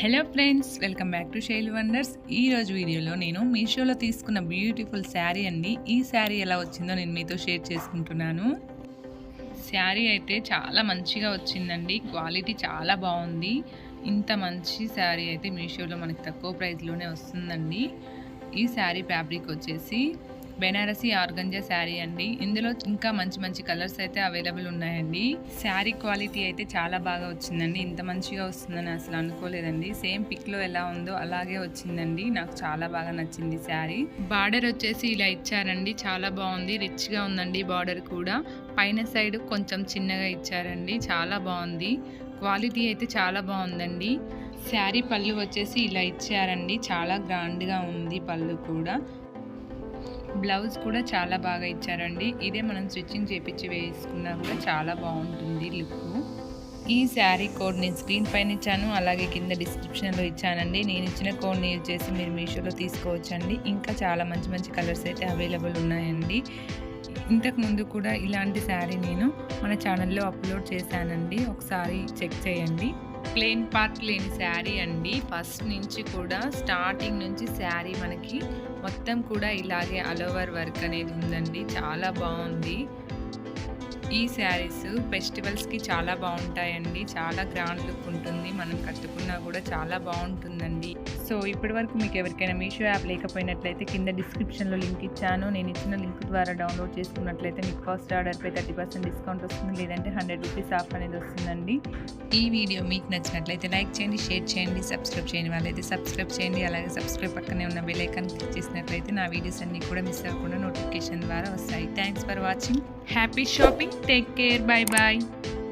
Hello friends, welcome back to శైలి wonders. ఈరోజు వీడియోలో నేను మీషోలో తీసుకున్న బ్యూటిఫుల్ శారీ అండి. ఈ శారీ ఎలా వచ్చిందో నేను మీతో షేర్ చేసుకుంటున్నాను. శారీ అయితే చాలా మంచిగా వచ్చిందండి. క్వాలిటీ చాలా బాగుంది. ఇంత మంచి శారీ అయితే మీషోలో మనకి తక్కువ ప్రైస్లోనే వస్తుందండి. ఈ శారీ ఫ్యాబ్రిక్ వచ్చేసి బెనారసీ ఆర్గంజా శారీ అండి. ఇందులో ఇంకా మంచి మంచి కలర్స్ అయితే అవైలబుల్ ఉన్నాయండి. శారీ క్వాలిటీ అయితే చాలా బాగా వచ్చిందండి. ఇంత మంచిగా వస్తుందని అసలు అనుకోలేదండి. సేమ్ పిక్లో ఎలా ఉందో అలాగే వచ్చిందండి. నాకు చాలా బాగా నచ్చింది శారీ. బార్డర్ వచ్చేసి ఇలా ఇచ్చారండి. చాలా బాగుంది, రిచ్గా ఉందండి. బార్డర్ కూడా పైన సైడ్ కొంచెం చిన్నగా ఇచ్చారండి. చాలా బాగుంది. క్వాలిటీ అయితే చాలా బాగుందండి. శారీ పళ్ళు వచ్చేసి ఇలా ఇచ్చారండి. చాలా గ్రాండ్గా ఉంది పళ్ళు కూడా. బ్లౌజ్ కూడా చాలా బాగా ఇచ్చారండి. ఇదే మనం స్టిచ్చింగ్ చేపించి వేసుకున్నా కూడా చాలా బాగుంటుంది లుక్. ఈ శారీ కోడ్ నేను స్క్రీన్ పైన ఇచ్చాను, అలాగే కింద డిస్క్రిప్షన్లో ఇచ్చానండి. నేను ఇచ్చిన కోడ్ని యూజ్ చేసి మీరు మీషోలో తీసుకోవచ్చండి. ఇంకా చాలా మంచి మంచి కలర్స్ అయితే అవైలబుల్ ఉన్నాయండి. ఇంతకు ముందు కూడా ఇలాంటి శారీ నేను మన ఛానల్లో అప్లోడ్ చేశానండి, ఒకసారి చెక్ చేయండి. ప్లెయిన్ పార్ట్ లేని శారీ అండి. ఫస్ట్ నుంచి కూడా స్టార్టింగ్ నుంచి శారీ మనకి మొత్తం కూడా ఇలాగే ఆల్ ఓవర్ వర్క్ అనేది ఉందండి. చాలా బాగుంది. ఈ శారీస్ ఫెస్టివల్స్కి చాలా బాగుంటాయండి. చాలా గ్రాండ్ లుక్ ఉంటుంది. మనం కట్టుకున్నా కూడా చాలా బాగుంటుందండి. సో ఇప్పటి వరకు మీకు ఎవరికైనా మీషో యాప్ లేకపోయినట్లయితే కింద డిస్క్రిప్షన్లో లింక్ ఇచ్చాను. నేను ఇచ్చిన లింక్ ద్వారా డౌన్లోడ్ చేసుకున్నట్లయితే మీకు ఫస్ట్ ఆర్డర్పై 30% డిస్కౌంట్ వస్తుంది, లేదంటే 100 రూపీస్ ఆఫ్ అనేది వస్తుందండి. ఈ వీడియో మీకు నచ్చినట్లయితే లైక్ చేయండి, షేర్ చేయండి, సబ్స్క్రైబ్ చేయని వాళ్ళైతే సబ్స్క్రైబ్ చేయండి. అలాగే సబ్స్క్రైబ్ పక్కనే ఉన్న బెల్ ఐకాన్ క్లిక్ చేసినట్లయితే నా వీడియోస్ అన్నీ కూడా మిస్ అవ్వకుండా నోటిఫికేషన్ ద్వారా వస్తాయి. Thanks for watching. Happy shopping. Take care. Bye bye.